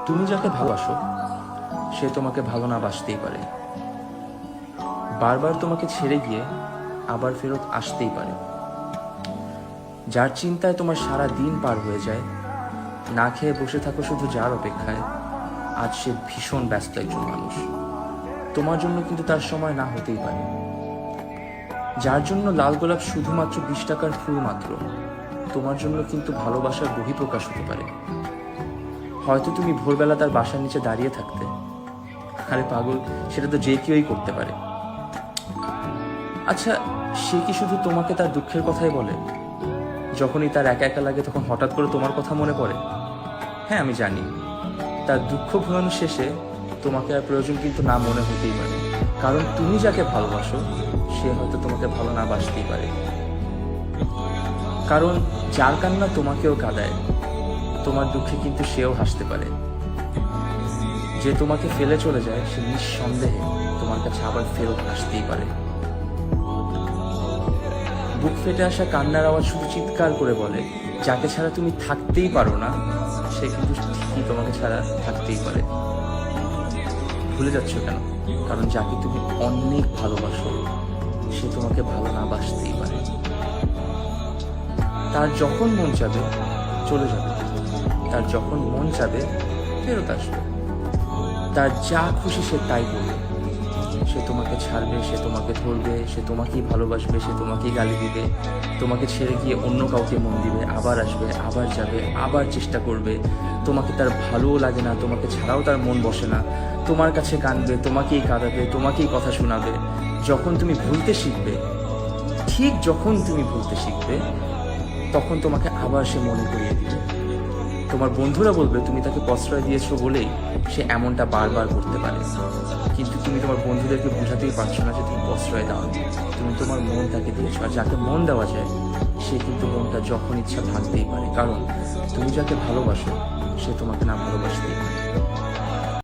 তুমি যাকে ভালোবাসো সে তোমাকে ভালো না বাসতেই পারে, বারবার তোমাকে ছেড়ে গিয়ে আবার ফেরত আসতেই পারে। যার চিন্তায় তোমার সারা দিন পার হয়ে যায়, না খেয়ে বসে থাকো শুধু যার অপেক্ষায়, আজ সে ভীষণ ব্যস্ত একজন মানুষ। তোমার জন্য কিন্তু তার সময় না হতেই পারে। যার জন্য লাল গোলাপ শুধুমাত্র 20 টাকার ফুল মাত্র, তোমার জন্য কিন্তু ভালোবাসার বহিঃপ্রকাশ হতে পারে। হয়তো তুমি ভোরবেলা তার বাসার নিচে দাঁড়িয়ে থাকতে, আরে পাগল, সেটা তো যে কেউই করতে পারে। আচ্ছা, সে কি শুধু তোমাকে তার দুঃখের কথাই বলে? যখনই তার একা একা লাগে তখন হঠাৎ করে তোমার কথা মনে পড়ে? হ্যাঁ, আমি জানি তার দুঃখ ভোলানোর শেষে তোমাকে আর প্রয়োজন কিন্তু না মনে হতেই পারে, কারণ তুমি যাকে ভালোবাসো সে হয়তো তোমাকে ভালো না বাসতেই পারে। কারণ যার কান্না তোমাকেও কাঁদায়, তোমার দুঃখে কিন্তু সেও হাসতে পারে। যে তোমাকে ফেলে চলে যায় সে নিঃসন্দেহে তোমার কাছে আবার ফেরত আসতেই পারে। বুক ফেটে আসা কান্নার আওয়াজ শুধু চিৎকার করে বলে, যাকে ছাড়া তুমি থাকতেই পারো না সে কিন্তু ঠিকই তোমাকে ছাড়া থাকতেই পারে। ভুলে যাচ্ছ কেন? কারণ যাকে তুমি অনেক ভালোবাসো সে তোমাকে ভালো না বাসতেই পারে। তার যখন মন চাবে চলে যাবে, তার যখন মন চাবে ফেরত আসবে, তার যা খুশি সে তাই করবে। সে তোমাকে ছাড়বে, সে তোমাকে ধরবে, সে তোমাকেই ভালোবাসবে, সে তোমাকেই গালি দিবে, তোমাকে ছেড়ে গিয়ে অন্য কাউকে মন দিবে, আবার আসবে, আবার যাবে, আবার চেষ্টা করবে। তোমাকে তার ভালোও লাগে না, তোমাকে ছাড়াও তার মন বসে না, তোমার কাছে কাঁদবে, তোমাকেই কাঁদাবে, তোমাকেই কথা শোনাবে। যখন তুমি ভুলতে শিখবে, ঠিক যখন তুমি ভুলতে শিখবে, তখন তোমাকে আবার সে মনে করিয়ে দিবে। তোমার বন্ধুরা বলবে তুমি তাকে প্রশ্রয় দিয়েছো বলেই সে এমনটা বারবার করতে পারে, কিন্তু তুমি তোমার বন্ধুদেরকে বোঝাতেই পারছো না যে তুমি প্রশ্রয় দাও, তুমি তোমার মন তাকে দিয়েছো। আর যাকে মন দেওয়া যায় সে কিন্তু মনটা যখন ইচ্ছা ভাঙতেই পারে, কারণ তুমি যাকে ভালোবাসো সে তোমাকে না ভালোবাসতেই পারে।